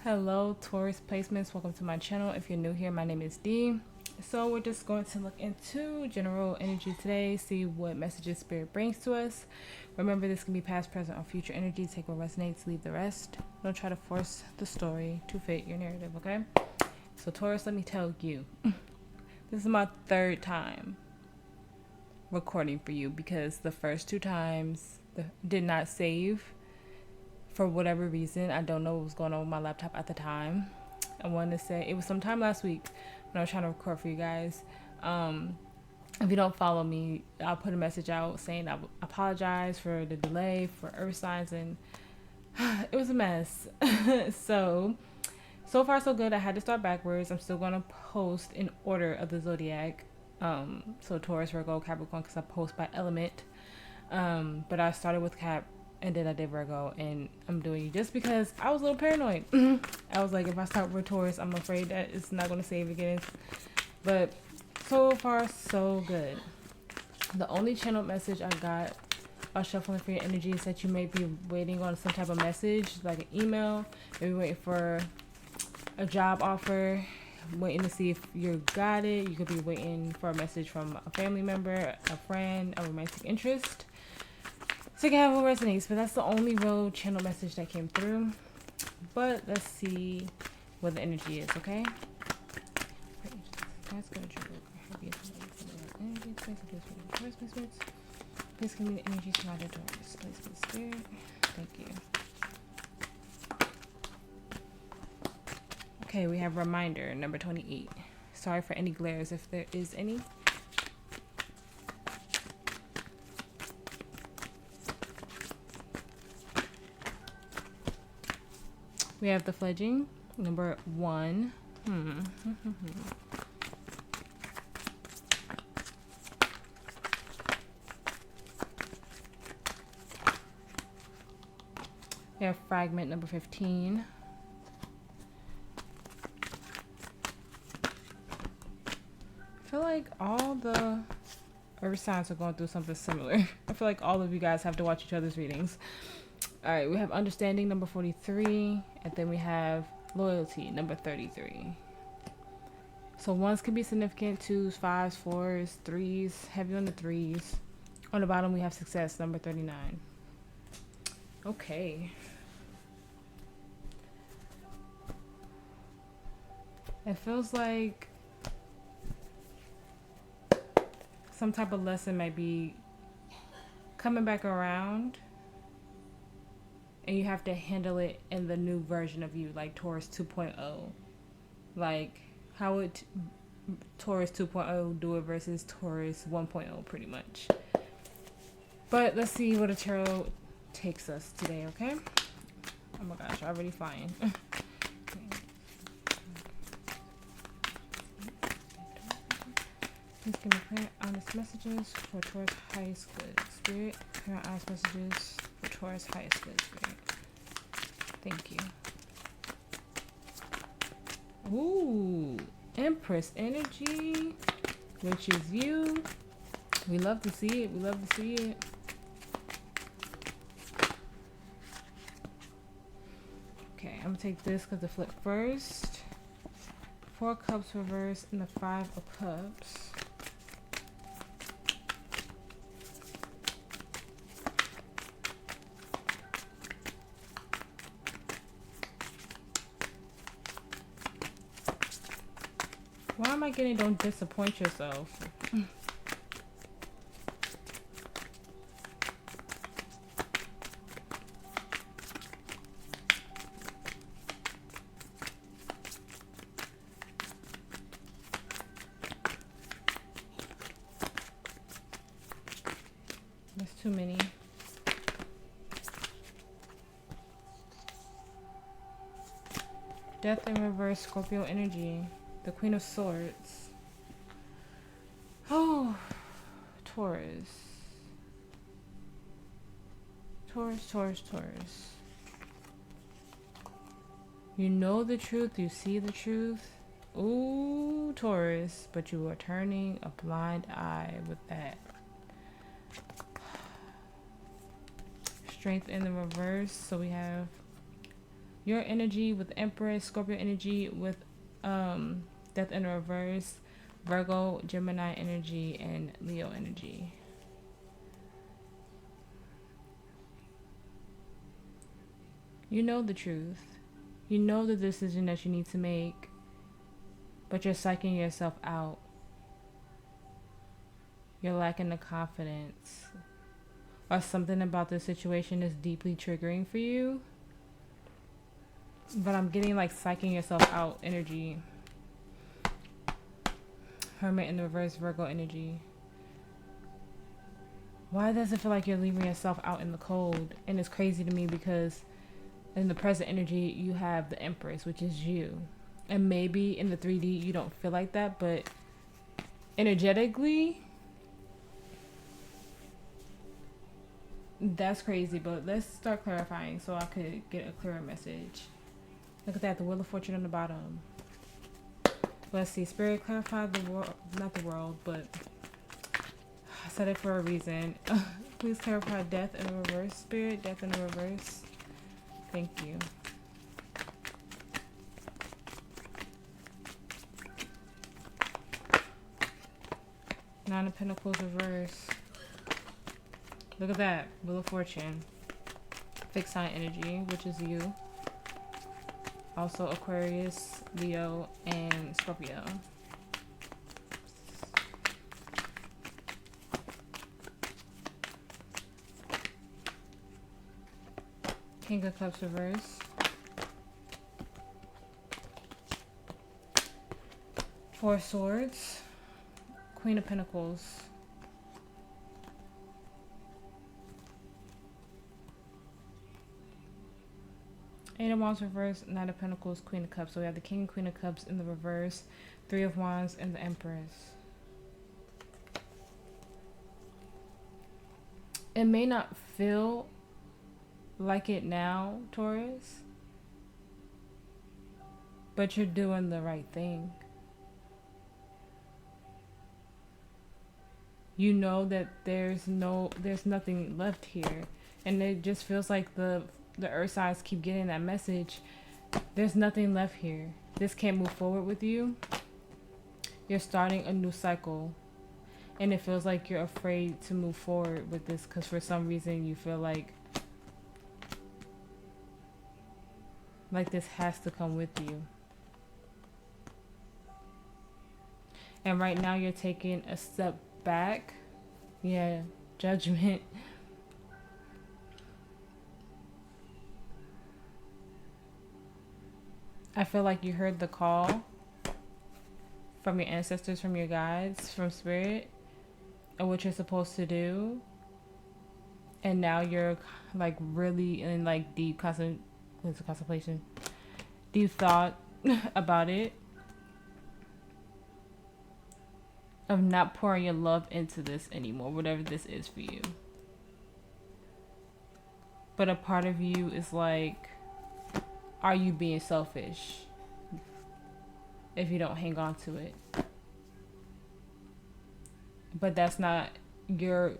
Hello Taurus placements, welcome to my channel. If you're new here, my name is Dee. So we're just going to look into general energy today, see what messages spirit brings to us. Remember, this can be past, present, or future energy. Take what resonates, leave the rest. Don't try to force the story to fit your narrative, okay? So Taurus, let me tell you, this is my third time recording for you because the first two times did not save. For whatever reason, I don't know what was going on with my laptop at the time. I wanted to say, it was sometime last week when I was trying to record for you guys. If you don't follow me, I'll put a message out saying I apologize for the delay, for earth signs, and it was a mess. So far so good. I had to start backwards. I'm still going to post in order of the zodiac. So Taurus, Virgo, Capricorn, because I post by element. But I started with Cap, and then I did Virgo, and I'm doing it just because I was a little paranoid. I was like, if I start with Taurus, I'm afraid that it's not going to save again. But so far, so good. The only channel message I got while shuffling for your energy is that you may be waiting on some type of message, like an email, maybe waiting for a job offer, waiting to see if you got it. You could be waiting for a message from a family member, a friend, a romantic interest. So you can have what resonates, but that's the only real channel message that came through. But let's see what the energy is, okay? That's gonna please give me the energy surrounded Taurus. Please be spirit. Thank you. Okay, we have reminder number 28. Sorry for any glares if there is any. We have the fledging, number 1. We have fragment, number 15. I feel like all the earth signs are going through something similar. I feel like all of you guys have to watch each other's readings. All right, we have understanding, number 43, and then we have loyalty, number 33. So ones can be significant, 2s, 5s, 4s, 3s, heavy on the 3s. On the bottom, we have success, number 39. Okay. It feels like some type of lesson might be coming back around. And you have to handle it in the new version of you, like Taurus 2.0. Like, how would Taurus 2.0 do it versus Taurus 1.0, pretty much. But let's see what the tarot takes us today, okay? Oh my gosh, already flying. Please give me clear, honest messages for Taurus highest good spirit. Clear, honest messages for Taurus highest good spirit. Thank you. Ooh, Empress energy, which is you. We love to see it. We love to see it. Okay, I'm gonna take this because it flipped first. 4 cups reversed and the 5 of cups. Why am I getting don't disappoint yourself? That's too many. Death in reverse, Scorpio energy. The Queen of Swords. Oh, Taurus. Taurus. You know the truth. You see the truth. Ooh, Taurus. But you are turning a blind eye with that. Strength in the reverse. So we have your energy with Empress, Scorpio energy with Death in reverse, Virgo, Gemini energy, and Leo energy. You know the truth. You know the decision that you need to make, but you're psyching yourself out. You're lacking the confidence. Or something about the situation is deeply triggering for you. But I'm getting like psyching yourself out energy. Hermit in the reverse, Virgo energy. Why does it feel like you're leaving yourself out in the cold? And it's crazy to me because in the present energy, you have the Empress, which is you. And maybe in the 3D, you don't feel like that, but energetically, that's crazy. But let's start clarifying so I could get a clearer message. Look at that, the Wheel of Fortune on the bottom. Let's see, Spirit, clarify the world, not the world, but I said it for a reason. Please clarify Death in the reverse, Spirit, Death in the reverse. Thank you. Nine of Pentacles reverse. Look at that. Wheel of Fortune. Fixed sign energy, which is you. Also Aquarius, Leo, and Scorpio. King of Cups reverse. Four of Swords. Queen of Pentacles. Eight of Wands reverse, Knight of Pentacles, Queen of Cups. So we have the King and Queen of Cups in the reverse, Three of Wands, and the Empress. It may not feel like it now, Taurus, but you're doing the right thing. You know that there's nothing left here, and it just feels like the earth signs keep getting that message. There's nothing left here. This can't move forward with you. You're starting a new cycle, and it feels like you're afraid to move forward with this because for some reason you feel like this has to come with you. And right now you're taking a step back. Yeah, Judgment. I feel like you heard the call from your ancestors, from your guides, from Spirit, and what you're supposed to do. And now you're like really in like deep contemplation, deep thought about it. Of not pouring your love into this anymore, whatever this is for you. But a part of you is like, are you being selfish if you don't hang on to it? But that's not, you're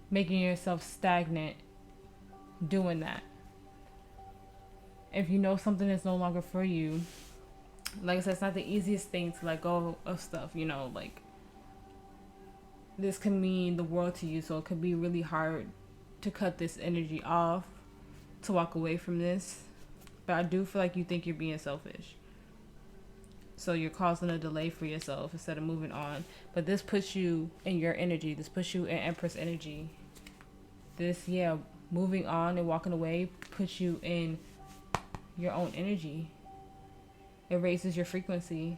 making yourself stagnant doing that. If you know something is no longer for you, like I said, it's not the easiest thing to let go of stuff, you know, like this can mean the world to you, so it could be really hard to cut this energy off, to walk away from this. But I do feel like you think you're being selfish, so you're causing a delay for yourself instead of moving on. But this puts you in your energy, this puts you in Empress energy. This, yeah, moving on and walking away puts you in your own energy. It raises your frequency.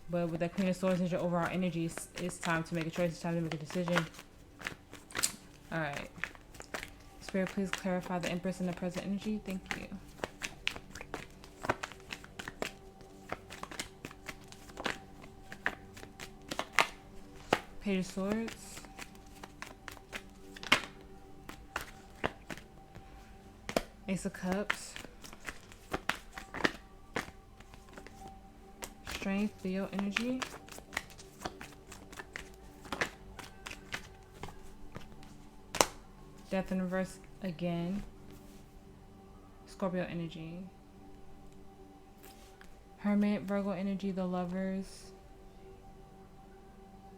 But with that Queen of Swords as your overall energy, it's time to make a choice. It's time to make a decision. Alright. Spirit, please clarify the Empress and the present energy. Thank you. Page of Swords. Ace of Cups. Strength, Leo energy. Death in reverse again. Scorpio energy. Hermit, Virgo energy, the Lovers.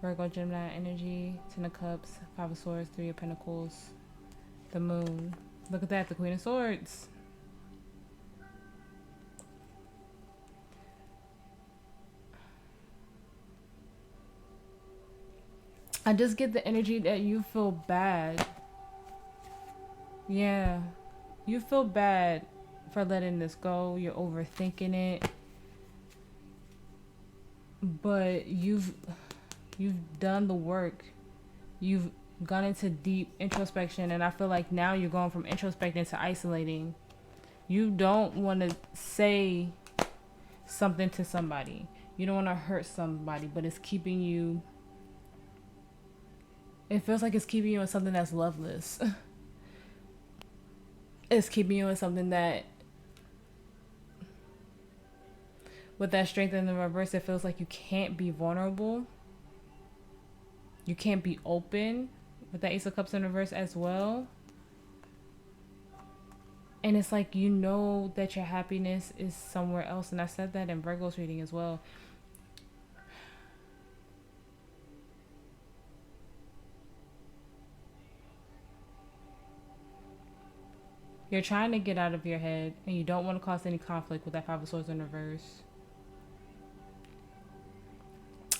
Virgo, Gemini energy, Ten of Cups, Five of Swords, Three of Pentacles, the Moon. Look at that, the Queen of Swords. I just get the energy that you feel bad. Yeah. You feel bad for letting this go. You're overthinking it. But you've done the work. You've gone into deep introspection, and I feel like now you're going from introspecting to isolating. You don't want to say something to somebody. You don't want to hurt somebody, but it's keeping you... It feels like it's keeping you in something that's loveless. It's keeping you in something that... With that strength in the reverse, it feels like you can't be vulnerable. You can't be open. With that Ace of Cups in reverse as well. And it's like you know that your happiness is somewhere else. And I said that in Virgo's reading as well. You're trying to get out of your head, and you don't want to cause any conflict with that Five of Swords in reverse.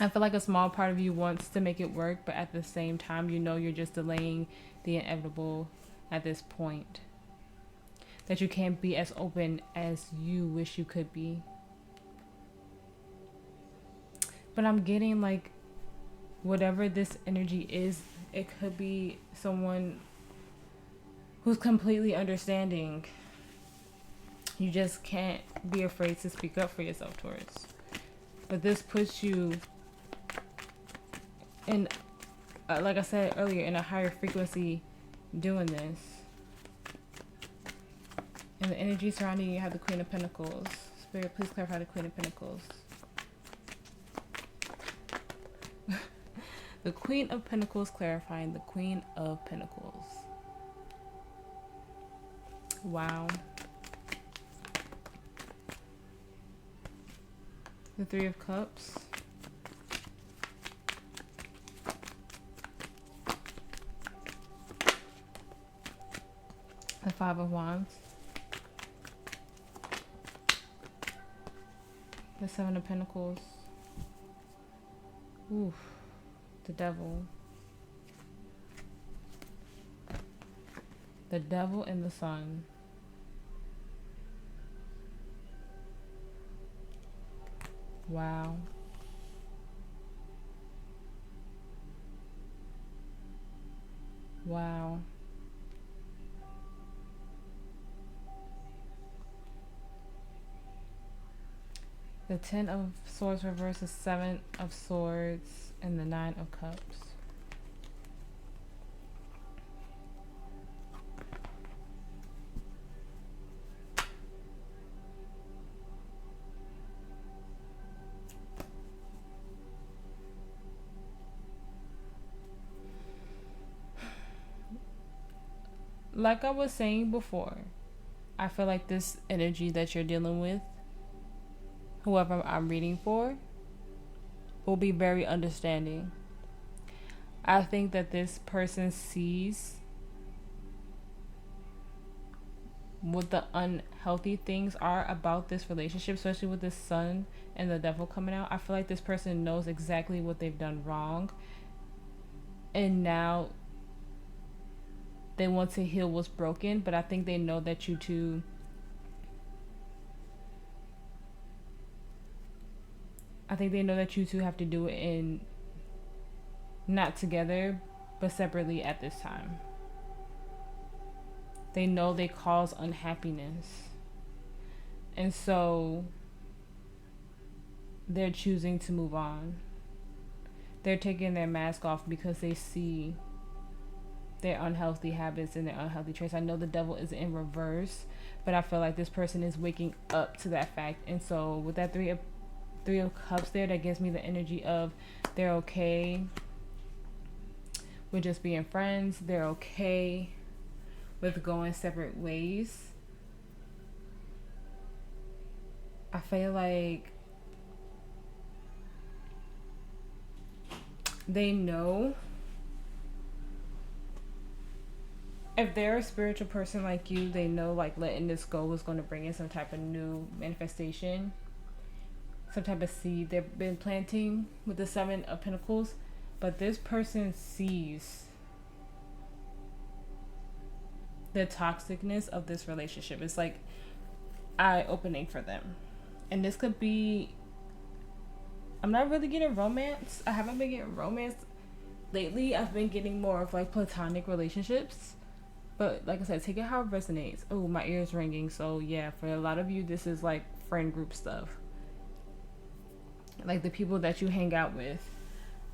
I feel like a small part of you wants to make it work, but at the same time, you know you're just delaying the inevitable at this point. That you can't be as open as you wish you could be. But I'm getting like, whatever this energy is, it could be someone who's completely understanding. You just can't be afraid to speak up for yourself, Taurus. But this puts you in, like I said earlier, in a higher frequency doing this. And the energy surrounding you have the Queen of Pentacles. Spirit, please clarify the Queen of Pentacles. The Queen of Pentacles clarifying the Queen of Pentacles. Wow. The Three of Cups. The Five of Wands. The Seven of Pentacles. Oof. The Devil. The Devil and the Sun. Wow. Wow. The Ten of Swords reverse, the Seven of Swords, and the Nine of Cups. Like I was saying before, I feel like this energy that you're dealing with, whoever I'm reading for, will be very understanding. I think that this person sees what the unhealthy things are about this relationship, especially with the Sun and the Devil coming out. I feel like this person knows exactly what they've done wrong, and now they want to heal what's broken. But I think they know that you two have to do it in, not together, but separately at this time. They know they cause unhappiness. And so they're choosing to move on. They're taking their mask off because they see their unhealthy habits and their unhealthy traits. I know the Devil is in reverse, but I feel like this person is waking up to that fact. And so with that Three of Cups there, that gives me the energy of they're okay with just being friends. They're okay with going separate ways. I feel like they know, if they're a spiritual person like you, they know like letting this go is going to bring in some type of new manifestation, some type of seed they've been planting with the Seven of Pentacles. But this person sees the toxicness of this relationship. It's like eye-opening for them. And this could be, I'm not really getting romance. I haven't been getting romance lately. I've been getting more of like platonic relationships. But like I said, take it how it resonates. Oh, my ear's ringing. So yeah, for a lot of you, this is like friend group stuff. Like the people that you hang out with.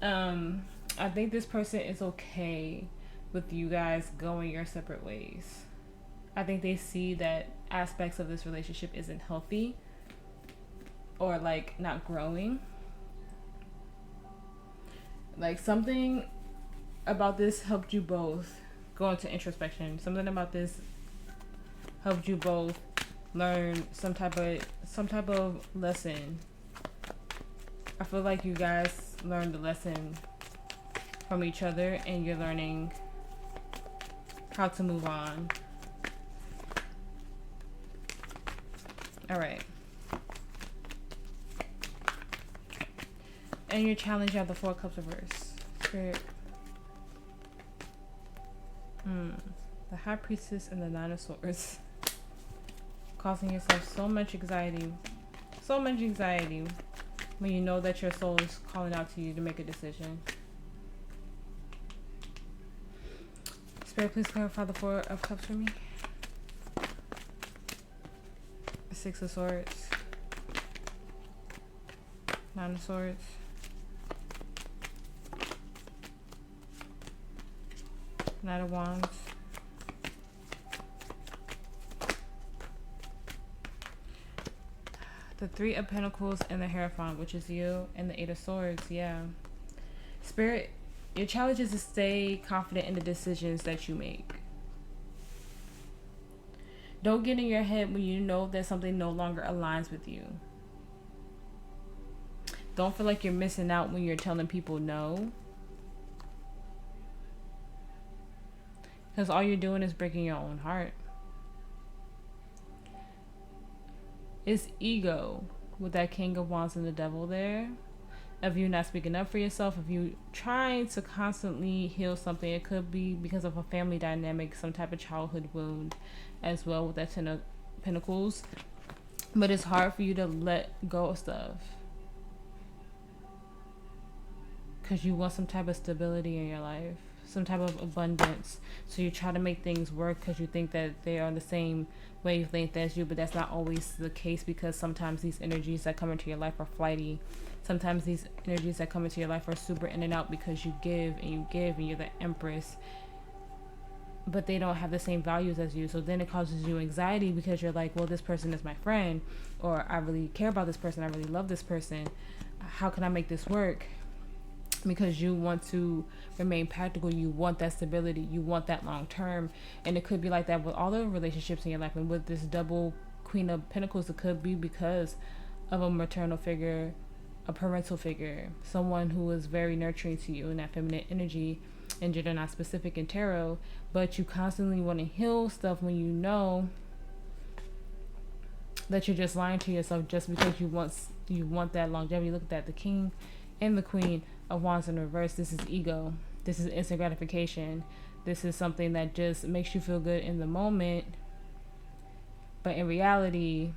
I think this person is okay with you guys going your separate ways. I think they see that aspects of this relationship isn't healthy or like not growing. Like something about this helped you both go into introspection. Something about this helped you both learn some type of lesson. I feel like you guys learned the lesson from each other, and you're learning how to move on. All right. And your challenge, you have the Four of Cups reverse. Spirit. The High Priestess and the Nine of Swords. Causing yourself so much anxiety. So much anxiety when you know that your soul is calling out to you to make a decision. Spirit, please clarify the Four of Cups for me. The Six of Swords. Nine of Swords. Knight of Wands. The Three of Pentacles and the Hierophant, which is you, and the Eight of Swords. Yeah. Spirit, your challenge is to stay confident in the decisions that you make. Don't get in your head when you know that something no longer aligns with you. Don't feel like you're missing out when you're telling people no. Because all you're doing is breaking your own heart. It's ego with that King of Wands and the Devil there. Of you not speaking up for yourself, of you trying to constantly heal something. It could be because of a family dynamic, some type of childhood wound as well with that Ten of Pentacles. But it's hard for you to let go of stuff. Because you want some type of stability in your life. Some type of abundance. So you try to make things work because you think that they are on the same wavelength as you, but that's not always the case, because sometimes these energies that come into your life are flighty. Sometimes these energies that come into your life are super in and out because you give and you give and you're the Empress, but they don't have the same values as you. So then it causes you anxiety because you're like, well, this person is my friend, or I really care about this person, I really love this person. How can I make this work? Because you want to remain practical, you want that stability, you want that long term. And it could be like that with all the relationships in your life. And with this double Queen of Pentacles, it could be because of a maternal figure, a parental figure, someone who is very nurturing to you in that feminine energy, and gender not specific in tarot. But you constantly want to heal stuff when you know that you're just lying to yourself just because you want that longevity. Look at that, the King and the Queen of Wands in reverse. This is ego. This is instant gratification. This is something that just makes you feel good in the moment, but in reality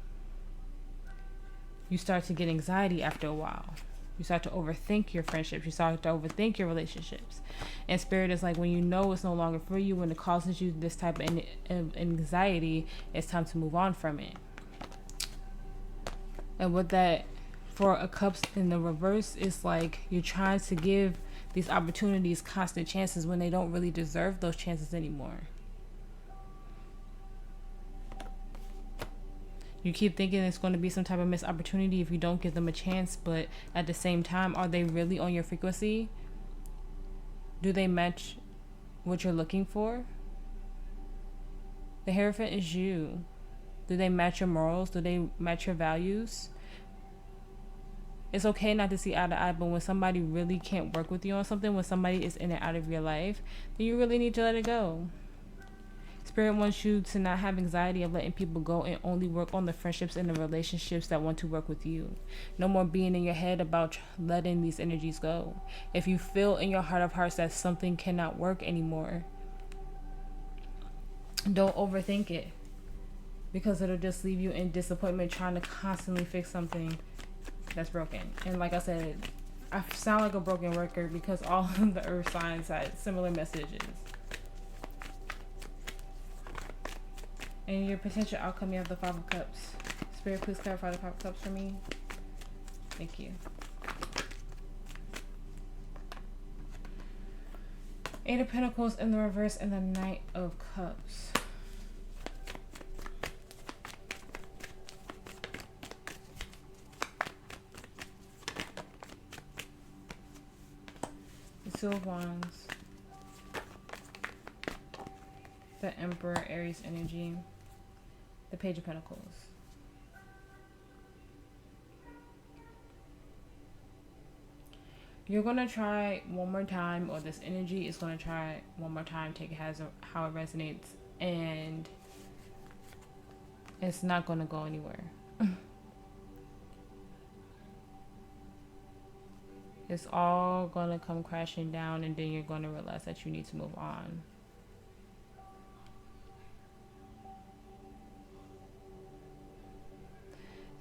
you start to get anxiety after a while. You start to overthink your friendships. You start to overthink your relationships. And Spirit is like, when you know it's no longer for you, when it causes you this type of anxiety, it's time to move on from it. And with that Four of Cups in the reverse, it's like you're trying to give these opportunities constant chances when they don't really deserve those chances anymore. You keep thinking it's going to be some type of missed opportunity if you don't give them a chance, but at the same time, are they really on your frequency? Do they match what you're looking for? The Hierophant is you. Do they match your morals? Do they match your values? It's okay not to see eye to eye, but when somebody really can't work with you on something, when somebody is in and out of your life, then you really need to let it go. Spirit wants you to not have anxiety of letting people go and only work on the friendships and the relationships that want to work with you. No more being in your head about letting these energies go. If you feel in your heart of hearts that something cannot work anymore, don't overthink it, because it'll just leave you in disappointment trying to constantly fix something that's broken. And like I said, I sound like a broken record because all of the earth signs had similar messages. And your potential outcome, you have the Five of Cups. Spirit, please clarify the Five of Cups for me. Thank you. Eight of Pentacles in the reverse and the Knight of Cups. The Two of Wands. The Emperor, Aries energy. The Page of Pentacles. You're going to try one more time, or this energy is going to try one more time, take it as how it resonates, and it's not going to go anywhere. It's all going to come crashing down, and then you're going to realize that you need to move on.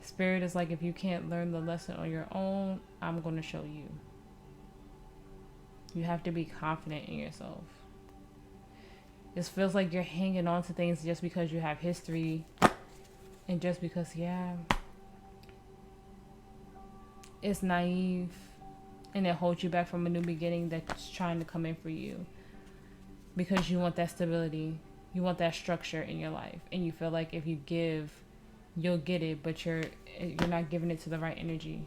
Spirit is like, if you can't learn the lesson on your own, I'm going to show you. You have to be confident in yourself. This feels like you're hanging on to things just because you have history, and just because, yeah, it's naive, and it holds you back from a new beginning that's trying to come in for you, because you want that stability, you want that structure in your life, and you feel like if you give, you'll get it, but you're not giving it to the right energy.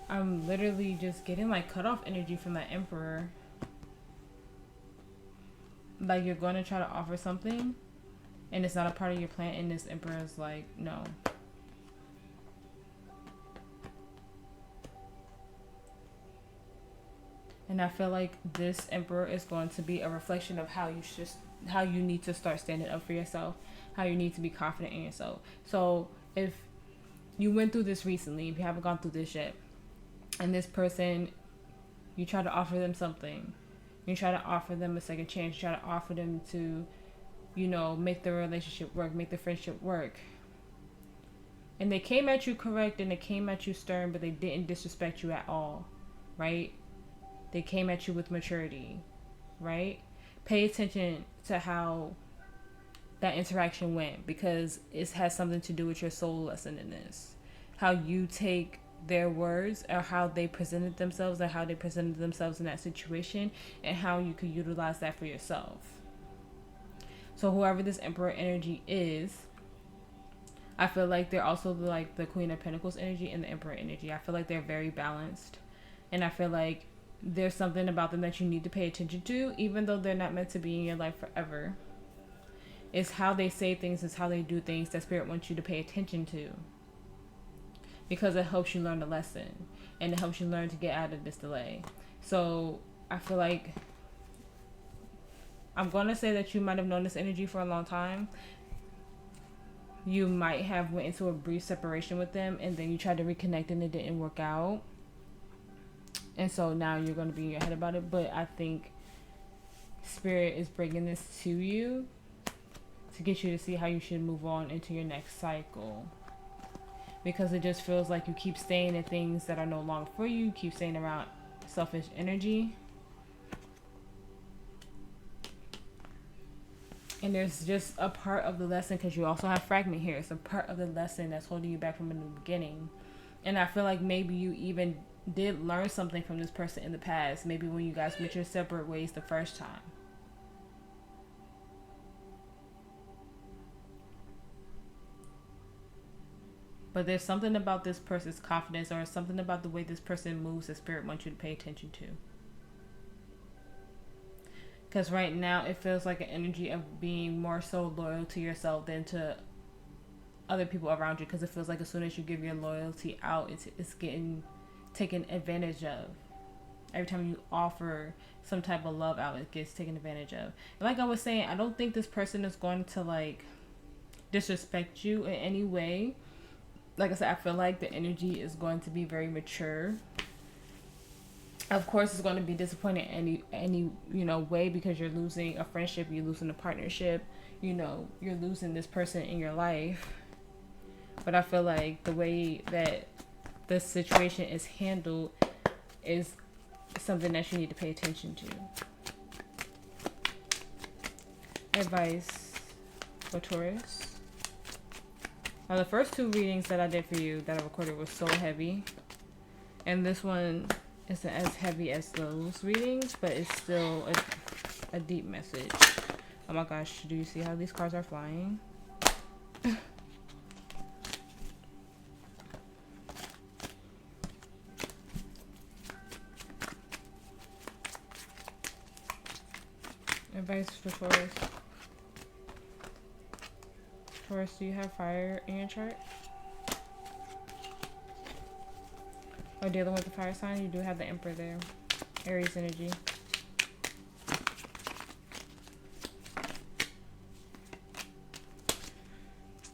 I'm literally just getting like cut off energy from that Emperor. Like, you're going to try to offer something and it's not a part of your plan, and this Emperor is like, no. And I feel like this Emperor is going to be a reflection of how you need to start standing up for yourself, how you need to be confident in yourself. So if you went through this recently, if you haven't gone through this yet, and this person, you try to offer them something, you try to offer them a second chance, you try to offer them to, you know, make the relationship work, make the friendship work, and they came at you correct, and they came at you stern, but they didn't disrespect you at all, right? They came at you with maturity, right? Pay attention to how that interaction went, because it has something to do with your soul lesson in this. How you take their words, or how they presented themselves, or how they presented themselves in that situation, and how you could utilize that for yourself. So whoever this Emperor energy is, I feel like they're also like the Queen of Pentacles energy and the Emperor energy. I feel like they're very balanced, and I feel like there's something about them that you need to pay attention to, even though they're not meant to be in your life forever. It's how they say things, it's how they do things that Spirit wants you to pay attention to, because it helps you learn a lesson, and it helps you learn to get out of this delay. So I feel like I'm going to say that you might have known this energy for a long time. You might have went into a brief separation with them, and then you tried to reconnect and it didn't work out. And so now you're going to be in your head about it. But I think Spirit is bringing this to you to get you to see how you should move on into your next cycle. Because it just feels like you keep staying in things that are no longer for you. You keep staying around selfish energy. And there's just a part of the lesson, because you also have fragment here. It's a part of the lesson that's holding you back from a new beginning. And I feel like maybe you even did learn something from this person in the past. Maybe when you guys went your separate ways the first time. But there's something about this person's confidence, or something about the way this person moves that Spirit wants you to pay attention to. Because right now it feels like an energy of being more so loyal to yourself than to other people around you, because it feels like as soon as you give your loyalty out, it's getting taken advantage of. Every time you offer some type of love out, it gets taken advantage of. And like I was saying, I don't think this person is going to like disrespect you in any way. Like I said, I feel like the energy is going to be very mature. Of course, it's going to be disappointing any way, because you're losing a friendship, you're losing a partnership, you're losing this person in your life. But I feel like the way that this situation is handled is something that you need to pay attention to. Advice for Taurus. Now, the first 2 readings that I did for you, that I recorded, was so heavy. And this one isn't as heavy as those readings, but it's still a deep message. Oh my gosh, do you see how these cards are flying? Advice for Taurus. Taurus, do you have fire in your chart? Or dealing with the fire sign? You do have the Emperor there. Aries energy.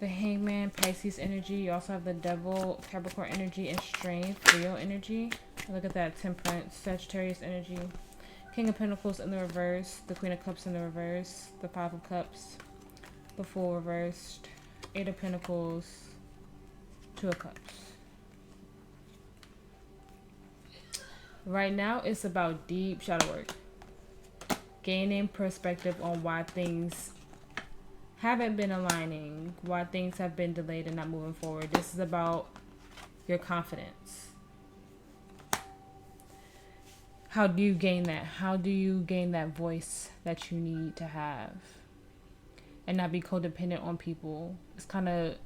The Hangman, Pisces energy. You also have the Devil, Capricorn energy, and Strength, Leo energy. Look at that. Temperance, Sagittarius energy. King of Pentacles in the reverse. The Queen of Cups in the reverse. The Five of Cups. The Fool reversed. 8 of Pentacles. 2 of Cups. Right now, it's about deep shadow work. Gaining perspective on why things haven't been aligning, why things have been delayed and not moving forward. This is about your confidence. How do you gain that? How do you gain that voice that you need to have? And not be codependent on people. It's kind of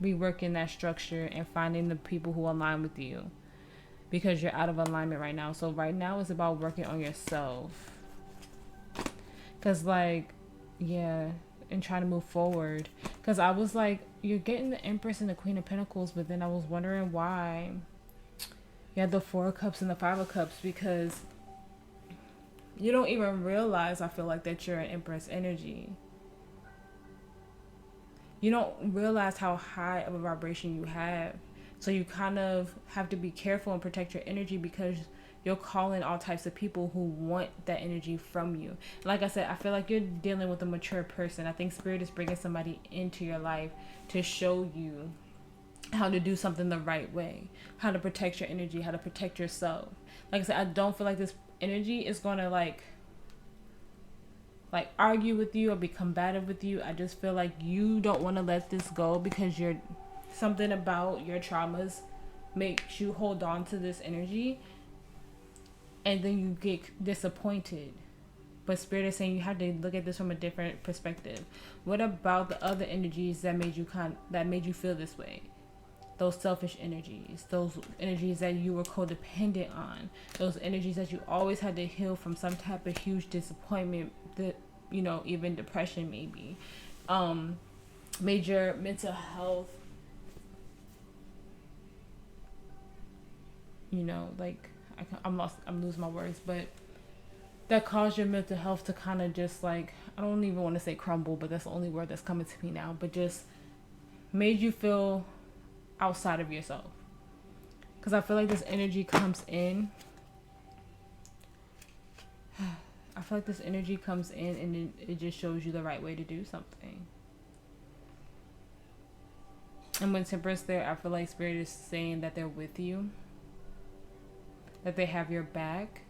reworking that structure and finding the people who align with you. Because you're out of alignment right now. So right now it's about working on yourself. Because and trying to move forward. Because I was like, you're getting the Empress and the Queen of Pentacles, but then I was wondering why you had the 4 of Cups and the 5 of Cups, because you don't even realize, I feel like, that you're an Empress energy. You don't realize how high of a vibration you have. So you kind of have to be careful and protect your energy, because you're calling all types of people who want that energy from you. Like I said, I feel like you're dealing with a mature person. I think Spirit is bringing somebody into your life to show you how to do something the right way, how to protect your energy, how to protect yourself. Like I said, I don't feel like this energy is going to like argue with you or be combative with you. I just feel like you don't want to let this go, because something about your traumas makes you hold on to this energy, and then you get disappointed. But Spirit is saying you have to look at this from a different perspective. What about the other energies that made you feel this way? Those selfish energies, those energies that you were codependent on, those energies that you always had to heal from some type of huge disappointment, that even depression maybe, major mental health, I'm losing my words, but that caused your mental health to kind of just I don't even want to say crumble, but that's the only word that's coming to me now, but just made you feel outside of yourself. Because I feel like this energy comes in. I feel like this energy comes in and it just shows you the right way to do something. And when Temperance there, I feel like Spirit is saying that they're with you, that they have your back,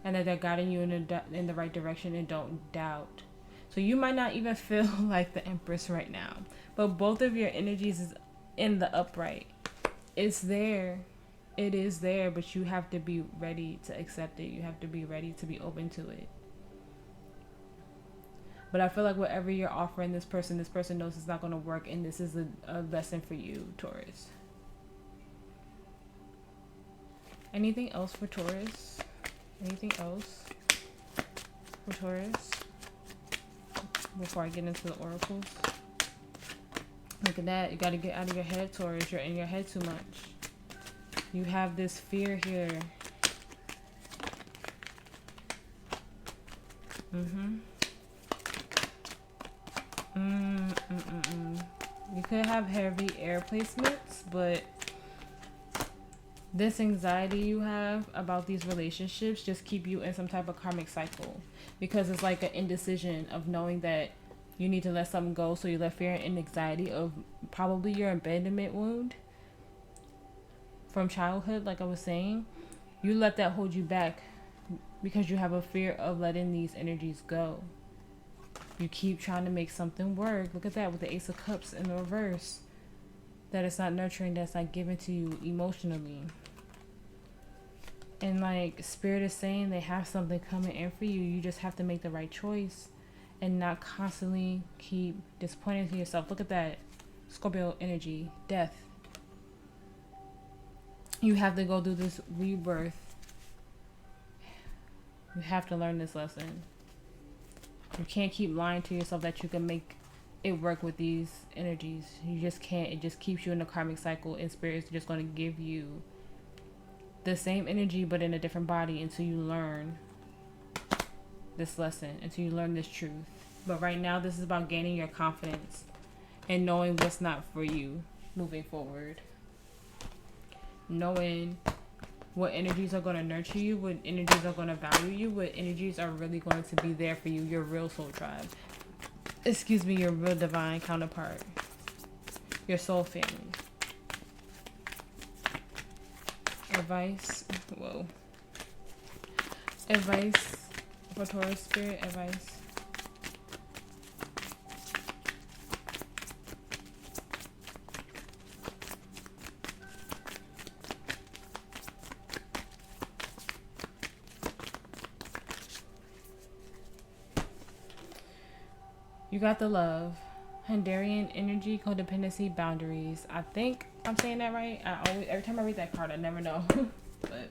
and that they're guiding you in the right direction, and don't doubt. So you might not even feel like the Empress right now, but both of your energies is in the upright. It's there. It is there, but you have to be ready to accept it. You have to be ready to be open to it. But I feel like whatever you're offering this person knows it's not going to work, and this is a lesson for you, Taurus. Anything else for Taurus? Anything else for Taurus before I get into the oracles? Look at that. You got to get out of your head, Taurus. You're in your head too much. You have this fear here. You could have heavy air placements, but this anxiety you have about these relationships just keep you in some type of karmic cycle, because it's like an indecision of knowing that you need to let something go. So you let fear and anxiety of probably your abandonment wound from childhood, like I was saying, you let that hold you back because you have a fear of letting these energies go. You keep trying to make something work. Look at that with the Ace of Cups in the reverse. That it's not nurturing, that's not given to you emotionally. And like Spirit is saying, they have something coming in for you. You just have to make the right choice and not constantly keep disappointing to yourself. Look at that Scorpio energy, death. You have to go through this rebirth. You have to learn this lesson. You can't keep lying to yourself that you can make it work with these energies. You just can't. It just keeps you in a karmic cycle, and Spirit is just going to give you the same energy but in a different body until you learn this lesson, until you learn this truth. But right now, this is about gaining your confidence and knowing what's not for you moving forward. Knowing what energies are going to nurture you, what energies are going to value you, what energies are really going to be there for you, your real soul tribe. Excuse me, your real divine counterpart. Your soul family. Advice. Whoa. Advice for Taurus Spirit. Advice. You got the love, Hungarian energy, codependency, boundaries. I think I'm saying that right. Every time I read that card, I never know. But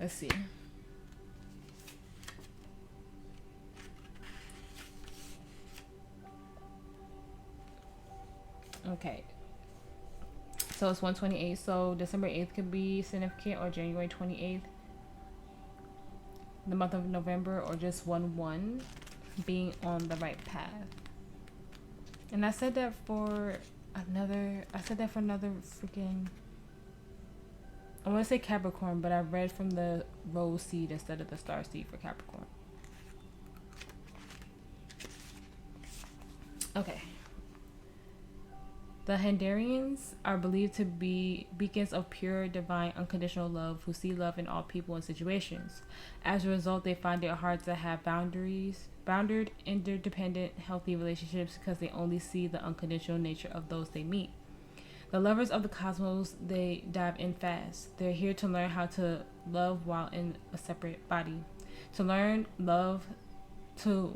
let's see. Okay. So it's 128. So December 8th could be significant, or January 28th, the month of November, or just 1/1. Being on the right path. And I said that for another freaking, I want to say Capricorn, but I read from the rose seed instead of the star seed for Capricorn. Okay. The Hungarians are believed to be beacons of pure, divine, unconditional love who see love in all people and situations. As a result, they find it hard to have bounded, interdependent, healthy relationships because they only see the unconditional nature of those they meet. The lovers of the cosmos, they dive in fast. They're here to learn how to love while in a separate body. To learn to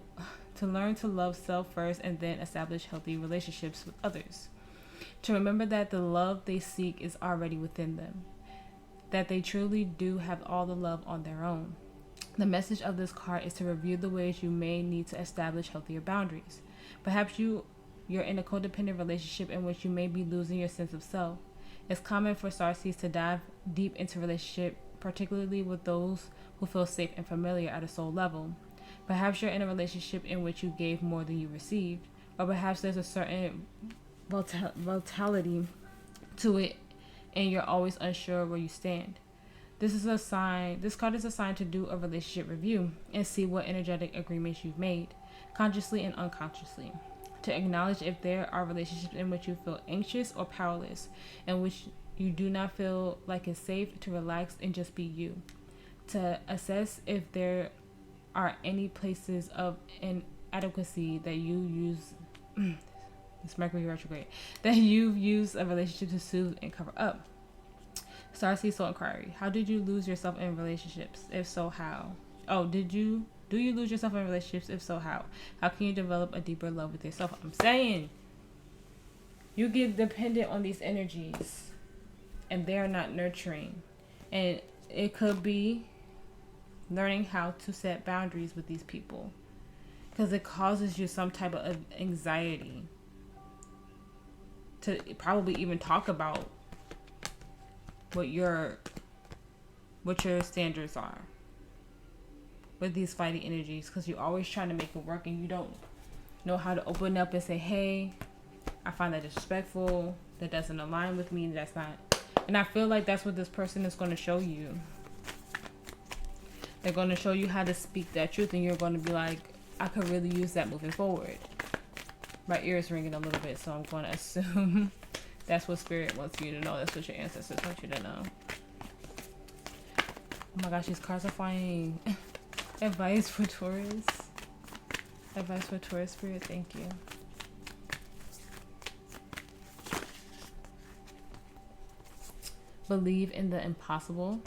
love self first and then establish healthy relationships with others. To remember that the love they seek is already within them. That they truly do have all the love on their own. The message of this card is to review the ways you may need to establish healthier boundaries. Perhaps you're in a codependent relationship in which you may be losing your sense of self. It's common for Starseeds to dive deep into relationship, particularly with those who feel safe and familiar at a soul level. Perhaps you're in a relationship in which you gave more than you received, or perhaps there's a certain volatility to it and you're always unsure where you stand. This card is a sign to do a relationship review and see what energetic agreements you've made, consciously and unconsciously. To acknowledge if there are relationships in which you feel anxious or powerless, in which you do not feel like it's safe to relax and just be you. To assess if there are any places of inadequacy that you use it's Mercury retrograde, that you've used a relationship to soothe and cover up. Starseed Soul Inquiry. How did you lose yourself in relationships? If so, how? Do you lose yourself in relationships? If so, how? How can you develop a deeper love with yourself? I'm saying you get dependent on these energies and they are not nurturing. And it could be learning how to set boundaries with these people, because it causes you some type of anxiety. to probably even talk about what your standards are with these fighting energies, because you're always trying to make it work and you don't know how to open up and say, hey, I find that disrespectful, that doesn't align with me, that's not. And I feel like that's what this person is going to show you. They're going to show you how to speak that truth, and you're going to be like, I could really use that moving forward. My ear is ringing a little bit, so I'm going to assume that's what Spirit wants you to know. That's what your ancestors want you to know. Oh my gosh, these cards are flying. Advice for Taurus. Advice for Taurus, Spirit. Thank you. Believe in the impossible.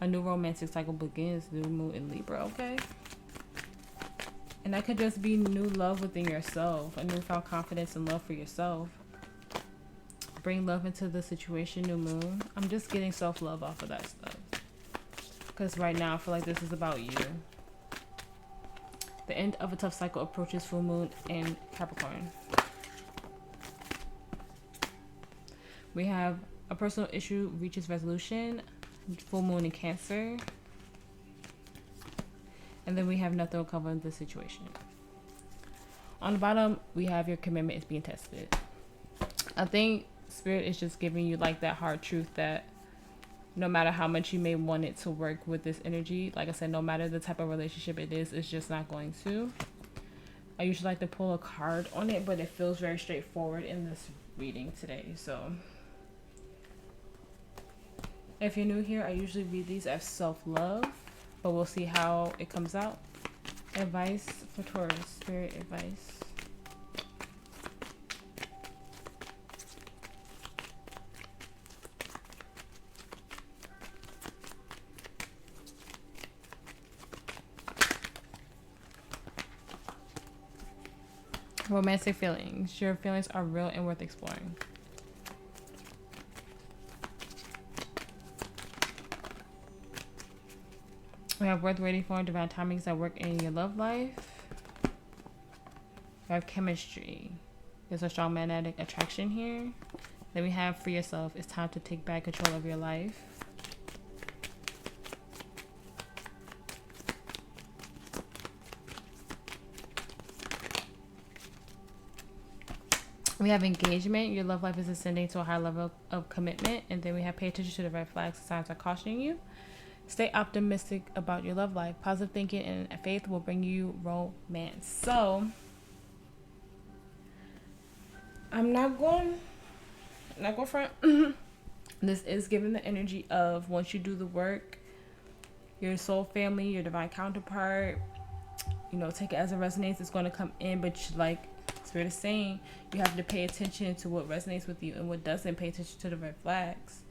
A new romantic cycle begins. New moon in Libra, okay? And that could just be new love within yourself. A newfound confidence and love for yourself. Bring love into the situation, new moon. I'm just getting self-love off of that stuff. Because right now, I feel like this is about you. The end of a tough cycle approaches full moon in Capricorn. We have a personal issue reaches resolution. Full moon in Cancer. And then we have nothing will cover the situation. On the bottom, we have your commitment is being tested. I think Spirit is just giving you like that hard truth that no matter how much you may want it to work with this energy, like I said, no matter the type of relationship it is, it's just not going to. I usually like to pull a card on it, but it feels very straightforward in this reading today. So if you're new here, I usually read these as self-love, but we'll see how it comes out. Advice for Taurus, Spirit advice. Romantic feelings. Your feelings are real and worth exploring. We have worth waiting for and divine timings that work in your love life. We have chemistry. There's a strong magnetic attraction here. Then we have for yourself. It's time to take back control of your life. We have engagement. Your love life is ascending to a higher level of commitment. And then we have pay attention to the red flags. Signs are cautioning you. Stay optimistic about your love life. Positive thinking and faith will bring you romance. So, I'm not going front. This is giving the energy of once you do the work, your soul family, your divine counterpart, you know, take it as it resonates. It's going to come in, but like Spirit is saying, you have to pay attention to what resonates with you and what doesn't. Pay attention to the red flags,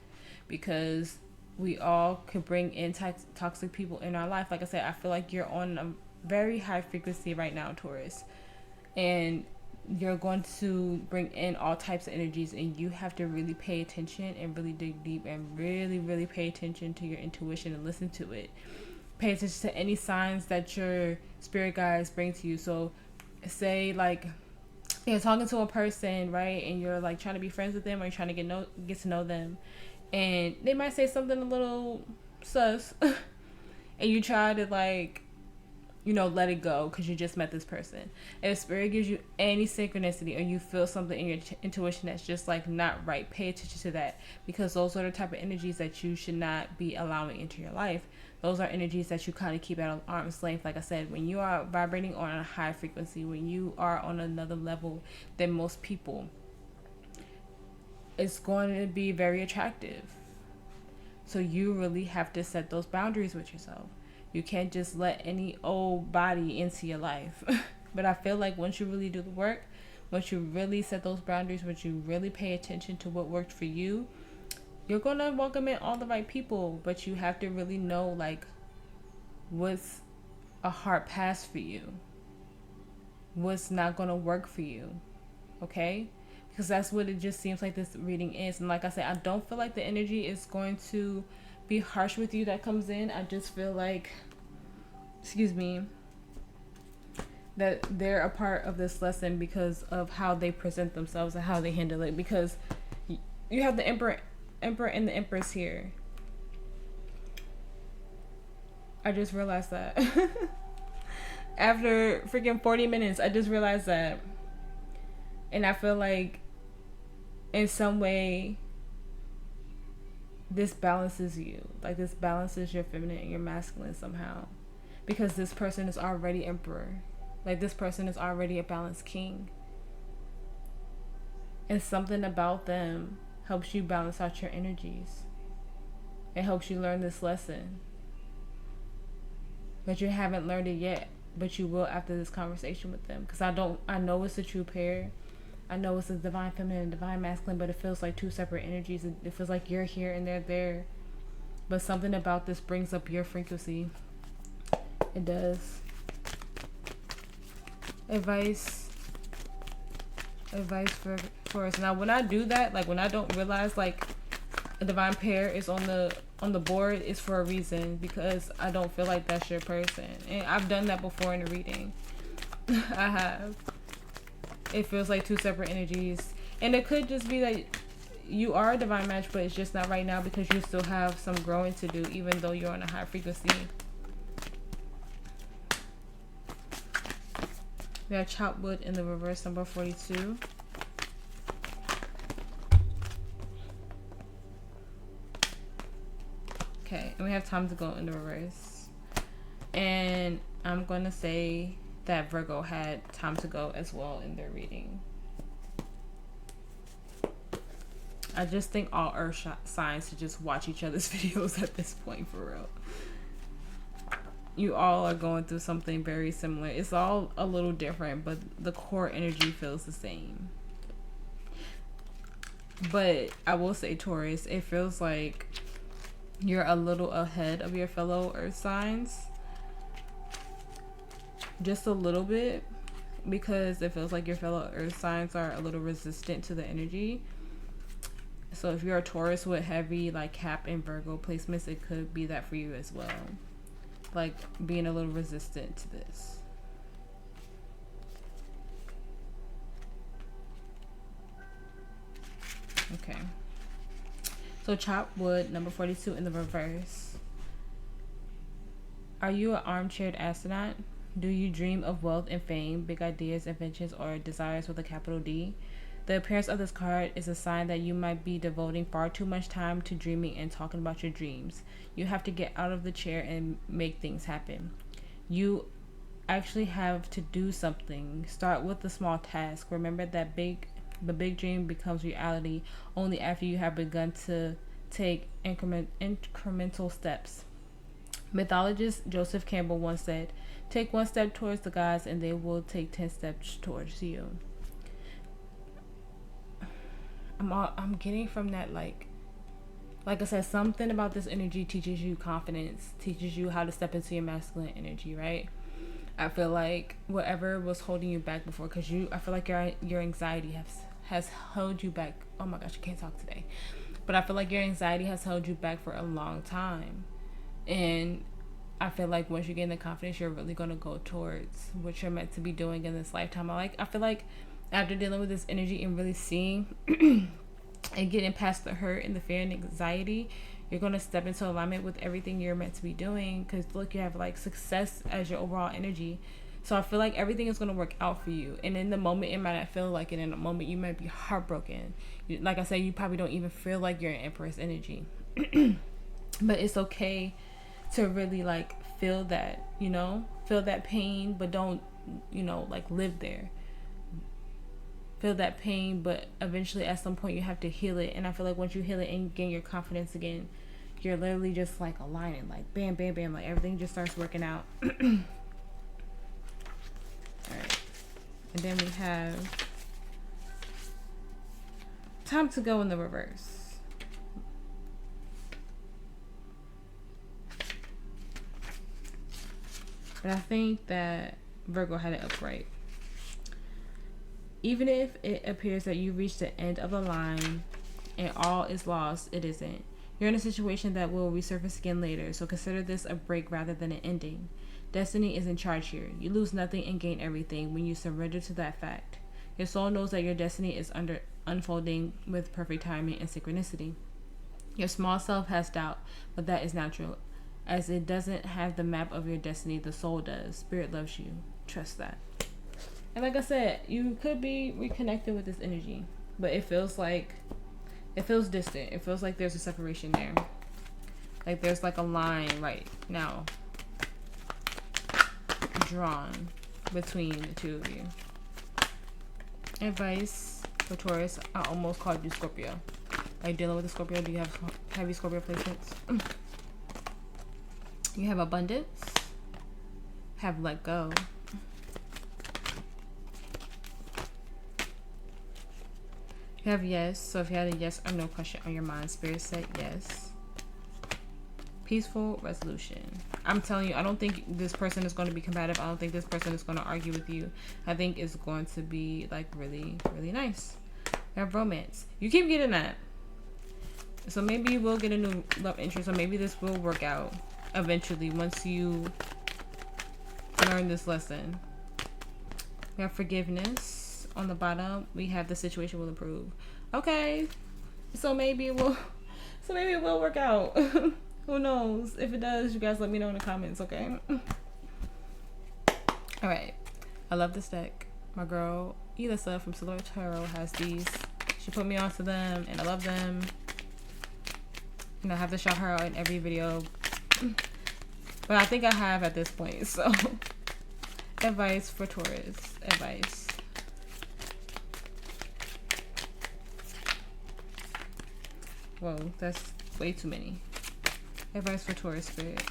because we all could bring in toxic people in our life. Like I said, I feel like you're on a very high frequency right now, Taurus, and you're going to bring in all types of energies, and you have to really pay attention and really dig deep and really pay attention to your intuition and listen to it. Pay attention to any signs that your spirit guides bring to you. So say like you're talking to a person, right, and you're like trying to be friends with them, or you're trying to get to know them, and they might say something a little sus and you try to like, you know, let it go because you just met this person. If Spirit gives you any synchronicity or you feel something in your intuition that's just like not right, pay attention to that, because those are the type of energies that you should not be allowing into your life. Those are energies that you kind of keep at arm's length. Like I said, when you are vibrating on a high frequency, when you are on another level than most people, it's going to be very attractive. So you really have to set those boundaries with yourself. You can't just let any old body into your life. But I feel like once you really do the work, once you really set those boundaries, once you really pay attention to what worked for you, you're going to welcome in all the right people. But you have to really know like what's a hard pass for you, what's not going to work for you. Okay? Because that's what it just seems like this reading is. And like I said, I don't feel like the energy is going to be harsh with you that comes in. I just feel like, excuse me, that they're a part of this lesson because of how they present themselves and how they handle it. Because you have the emperor and the empress here. I just realized that. After freaking 40 minutes, I just realized that. And I feel like in some way this balances you. Like, this balances your feminine and your masculine somehow. Because this person is already emperor. Like, this person is already a balanced king. And something about them helps you balance out your energies. It helps you learn this lesson. But you haven't learned it yet. But you will after this conversation with them. Because I know it's a true pair. I know it's a divine feminine and divine masculine, but it feels like two separate energies. It feels like you're here and they're there. But something about this brings up your frequency. It does. Advice for us. Now, when I do that, like when I don't realize like a divine pair is on the board, it's for a reason, because I don't feel like that's your person. And I've done that before in a reading. I have. It feels like two separate energies. And it could just be that you are a divine match, but it's just not right now because you still have some growing to do, even though you're on a high frequency. We have chopped wood in the reverse, number 42. Okay, and we have time to go in the reverse. And I'm going to say that Virgo had time to go as well in their reading. I just think all earth signs should just watch each other's videos at this point, for real. You all are going through something very similar. It's all a little different, but the core energy feels the same. But I will say, Taurus, it feels like you're a little ahead of your fellow earth signs. Just a little bit, because it feels like your fellow earth signs are a little resistant to the energy. So if you're a Taurus with heavy like Cap and Virgo placements, it could be that for you as well, like being a little resistant to this. Okay, so chopped wood, number 42 in the reverse. Are you an armchaired astronaut? Do you dream of wealth and fame, big ideas, inventions, or desires with a capital D? The appearance of this card is a sign that you might be devoting far too much time to dreaming and talking about your dreams. You have to get out of the chair and make things happen. You actually have to do something. Start with a small task. Remember that the big dream becomes reality only after you have begun to take incremental steps. Mythologist Joseph Campbell once said, "Take one step towards the gods and they will take 10 steps towards you." I'm getting from that, like I said, something about this energy teaches you confidence, teaches you how to step into your masculine energy, right? I feel like whatever was holding you back before, because I feel like your anxiety has held you back. Oh my gosh, I can't talk today. But I feel like your anxiety has held you back for a long time. And I feel like once you gain the confidence, you're really going to go towards what you're meant to be doing in this lifetime. I feel like after dealing with this energy and really seeing and getting past the hurt and the fear and anxiety, you're going to step into alignment with everything you're meant to be doing. Because look, you have like success as your overall energy. So I feel like everything is going to work out for you. And in the moment, it might not feel like it. In the moment, you might be heartbroken. Like I said, you probably don't even feel like you're in Empress energy. But it's okay to really like feel that, feel that pain, but don't, like live there. Feel that pain, but eventually at some point you have to heal it. And I feel like once you heal it and gain your confidence again, you're literally just like aligning, like bam, bam, bam, like everything just starts working out. All right. And then we have time to go in the reverse. But I think that Virgo had it upright. Even if it appears that you reach the end of the line and all is lost, it isn't. You're in a situation that will resurface again later, so consider this a break rather than an ending. Destiny is in charge here. You lose nothing and gain everything when you surrender to that fact. Your soul knows that your destiny is unfolding with perfect timing and synchronicity. Your small self has doubt, but that is natural. As it doesn't have the map of your destiny, the soul does. Spirit loves you. Trust that. And like I said, you could be reconnected with this energy, but it feels distant. It feels like there's a separation there. Like there's like a line right now drawn between the two of you. Advice for Taurus. I almost called you Scorpio. Are you dealing with a Scorpio? Do you have heavy Scorpio placements? You have abundance. Have let go. You have yes. So if you had a yes or no question on your mind, Spirit said yes. Peaceful resolution. I'm telling you, I don't think this person is going to be combative. I don't think this person is going to argue with you. I think it's going to be like really, really nice. You have romance. You keep getting that. So maybe you will get a new love interest, or maybe this will work out eventually once you learn this lesson. We have forgiveness. On the bottom, we have the situation will improve. Okay. So maybe it will work out. Who knows? If it does, you guys let me know in the comments, okay? Alright. I love this deck. My girl, Elisa from Starseed Oracle has these. She put me onto them, and I love them. And I have to shout her out in every video. But I think I have at this point, so. Advice for Taurus. Advice. Whoa, that's way too many. Advice for Taurus Spirit.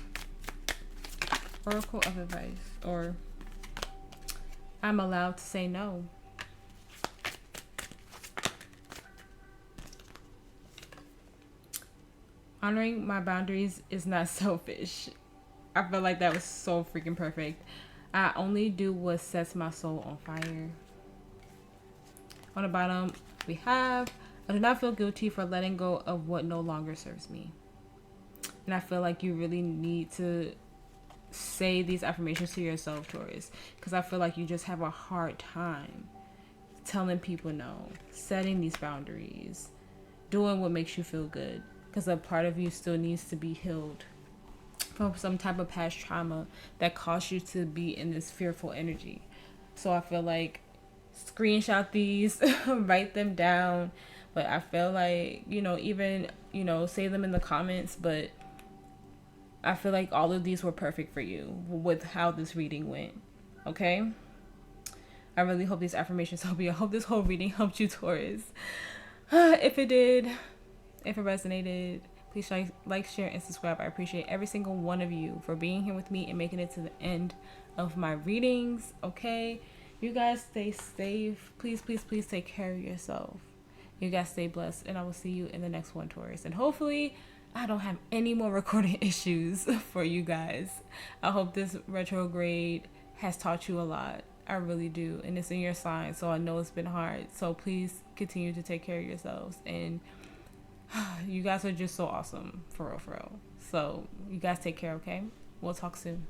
Oracle of advice. Or I'm allowed to say no. Honoring my boundaries is not selfish. I feel like that was so freaking perfect. I only do what sets my soul on fire. On the bottom, we have, I do not feel guilty for letting go of what no longer serves me. And I feel like you really need to say these affirmations to yourself, Taurus. Because I feel like you just have a hard time telling people no, setting these boundaries, doing what makes you feel good. Because a part of you still needs to be healed from some type of past trauma that caused you to be in this fearful energy. So I feel like screenshot these, write them down. But I feel like, even, say them in the comments. But I feel like all of these were perfect for you with how this reading went. Okay? I really hope these affirmations help you. I hope this whole reading helped you, Taurus. If it did, if it resonated, please like, share, and subscribe. I appreciate every single one of you for being here with me and making it to the end of my readings. Okay? You guys stay safe. Please, please, please take care of yourself. You guys stay blessed. And I will see you in the next one, Taurus. And hopefully I don't have any more recording issues for you guys. I hope this retrograde has taught you a lot. I really do. And it's in your sign, so I know it's been hard. So please continue to take care of yourselves. And you guys are just so awesome. For real, for real. So you guys take care, okay? We'll talk soon.